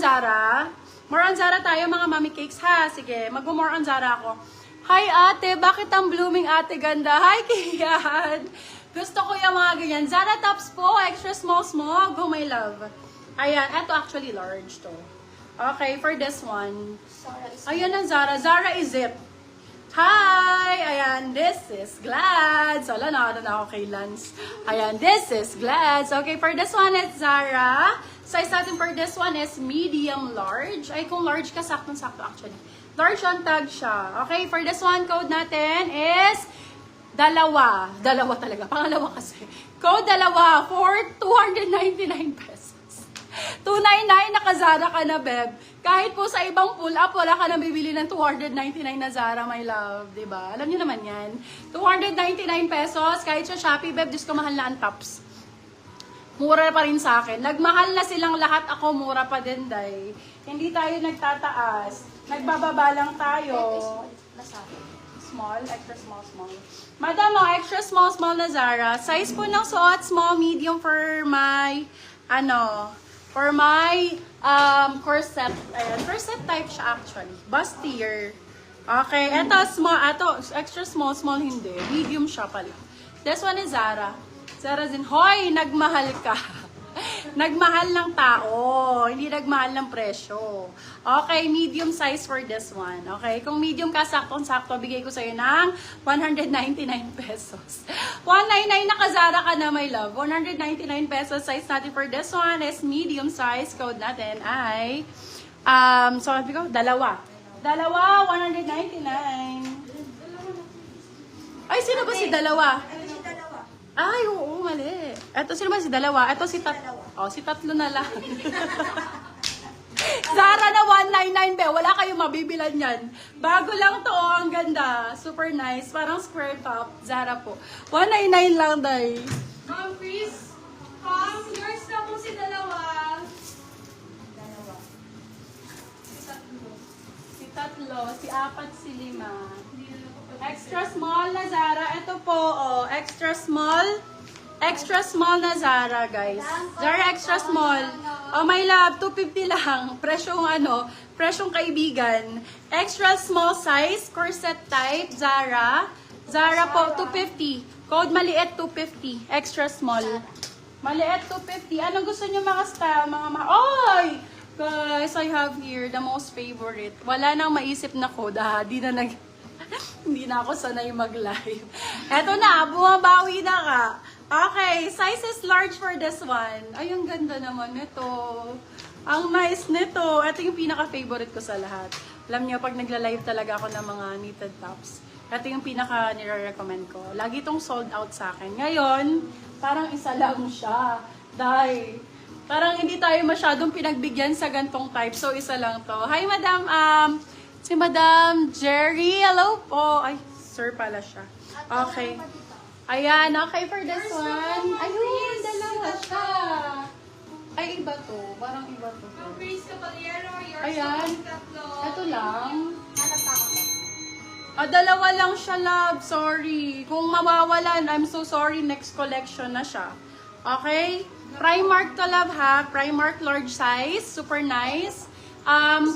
Zara? More on Zara tayo mga mami cakes ha. Sige, mag-more on Zara ako. Hi ate, bakit ang blooming ate ganda? Hi Kian! Gusto ko yung mga ganyan. Zara tops po, extra small. Go my love. Ayan, eto actually large to. Okay, for this one. Ayan ang Zara. Zara is it. Hi! Ayan, this is Glads. Wala na ako kay Lance. Ayan, this is Glads. Okay, for this one is Zara. Size natin for this one is medium large. Ay, kung large ka, saktong-sakto actually. Large on tag siya. Okay, for this one, code natin is dalawa. Dalawa talaga. Pangalawa kasi. Code dalawa for 299 pesos. 299 naka-Zara ka na, beb. Kahit po sa ibang pull-up, wala ka na bibili ng 299 na Zara, my love. Diba? Alam niyo naman yan. 299 pesos. Kahit sa Shopee, beb, Diyos ko, mahal na ang tops. Mura pa rin sa akin. Nagmahal na silang lahat. Ako, mura pa din, day. Hindi tayo nagtataas. Nagbababa lang tayo. Small, extra small. Madam, extra small na Zara. Size po ng suot, small, medium for my, corset. Ayan, corset type siya actually. Bustier. Okay, eto small, extra small hindi. Medium siya pala. This one is Zara. Zara Zin, hoy, nagmahal ka. Nagmahal ng tao, hindi nagmahal ng presyo. Okay, medium size for this one. Okay, kung medium ka, saktong-sakto, bigay ko sa'yo ng 199 pesos. 199 naka-Zara ka na, my love. 199 pesos. Size natin for this one is medium size. Code natin ay, sabi ko, dalawa. Dalawa, 199. Ay, sino ba si dalawa? Ay, oo, mali. Eto, sino ba si dalawa? Eto si si tatlo na lang. Zara na 199 be. Wala kayong mabibilan yan. Bago lang to, oh, ang ganda. Super nice. Parang square top. Zara po. 199 lang, day. Ma'am Chris, yours na po si dalawa. Si tatlo, si apat, si lima. Extra small na Zara. Ito po, oh, extra small. Extra small na Zara, guys. Zara extra small. Oh, my love, 250 lang. Presyong kaibigan. Extra small size, corset type, Zara. Zara po, 250. Code maliit, 250. Extra small. Maliit, 250. Anong gusto niyo mga style, Oy! Guys, I have here the most favorite. Wala nang maisip na code, Hindi na ako sanay mag-live. Eto na, bumabawi na ka. Okay, size is large for this one. Ay, ang ganda naman nito. Ang nice nito. Ito yung pinaka-favorite ko sa lahat. Alam niyo, pag nagla-live talaga ako ng mga knitted tops, ito yung pinaka-nire-recommend ko. Lagi itong sold out sa akin. Ngayon, parang isa lang siya. Dahil, parang hindi tayo masyadong pinagbigyan sa gantong type. So, isa lang to. Hi, Madam, si Madam Jerry, hello po. Ay, sir pala siya. Okay. Ayan, okay for this one. Ayun, dalawa siya. Ay, iba to. Parang iba to. Ma'am Chris Caballero, yours Ayan. na po tatlo. Ito lang. Dalawa lang siya, love. Sorry. Kung mawawalan, I'm so sorry. Next collection na siya. Okay? Primark to, love, ha? Primark large size. Super nice.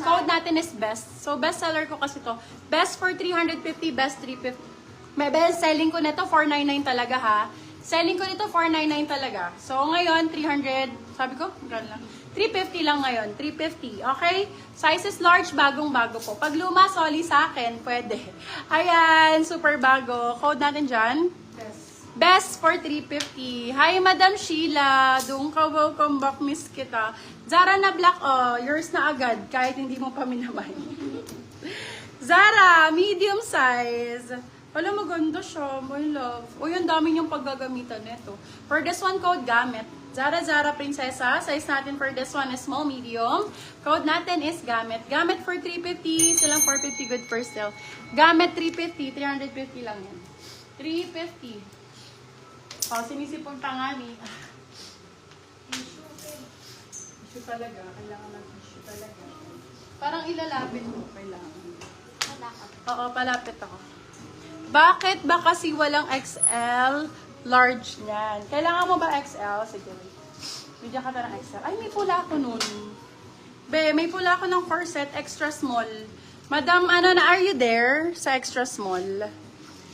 Code natin is best. So, best seller ko kasi to. Best for 350, best 350. May best selling ko nito 499 talaga, ha. Selling ko nito 499 talaga. So, ngayon 300, sabi ko, lang. 350 lang ngayon, 350. Okay? Size is large, bagong-bago po. Pag luma, sorry sa akin, pwede. Ayan, super bago. Code natin dyan. Best for 350. Hi, Madam Sheila. Doon ka, welcome back, miss kita. Zara na black, oh. Yours na agad, kahit hindi mo pa minamay. Zara, medium size. Wala, maganda siya, my love. Uy, ang dami niyong paggagamitan nito. For this one, code gamit. Zara Prinsesa. Size natin for this one is small, medium. Code natin is gamit. Gamit for 350. Silang 450, good for sale. Gamit 350. 350 lang yan. 350. Oh, sinisipon pa nga ni. Tissue talaga. Kailangan ng tissue talaga. Parang ilalapit mo. Kailangan. Oo, palapit ako. Bakit ba kasi walang XL large niyan? Kailangan mo ba XL? Sige. Bigyan ka ng XL. Ay, may pula ako nun. Be, may pula ako ng corset, extra small. Madam, ano na, are you there sa extra small?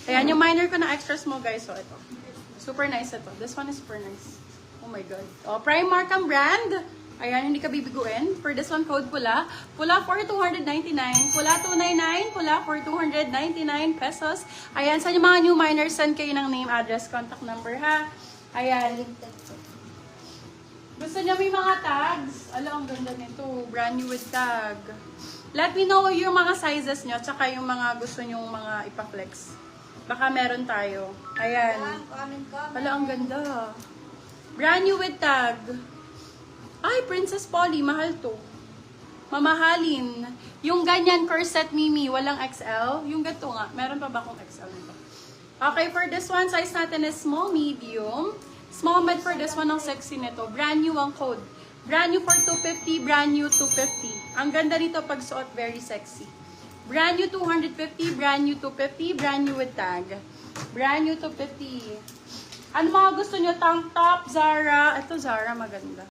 Ayan, yung minor ko na extra small, guys. So, ito. Super nice ito. This one is super nice. Oh my God. Oh, Primark ang brand. Ayan, hindi ka bibiguin. For this one, code pula. Pula for 299. Pula 299. Pula for 299 pesos. Ayan, sa yung mga new minors, send kayo ng name, address, contact number, ha? Ayan. Gusto niya may mga tags. Ala, ang ganda nito. Brand new with tag. Let me know yung mga sizes nyo, tsaka yung mga gusto nyong mga ipa-flex. Baka meron tayo. Ayan. Ala, ang ganda. Brand new with tag. Ay, Princess Polly, mahal to. Mamahalin. Yung ganyan corset, Mimi, walang XL. Yung gato nga, meron pa ba akong XL nito? Okay, for this one, size natin is small, medium. Small med for this one, ang sexy nito. Brand new ang code. Brand new for 250, brand new 250. Ang ganda nito pag suot, very sexy. Brand new 250, brand new 250, brand new with tag. Brand new 250. Ano mga gusto nyo? Tank top, Zara. Ito Zara, maganda.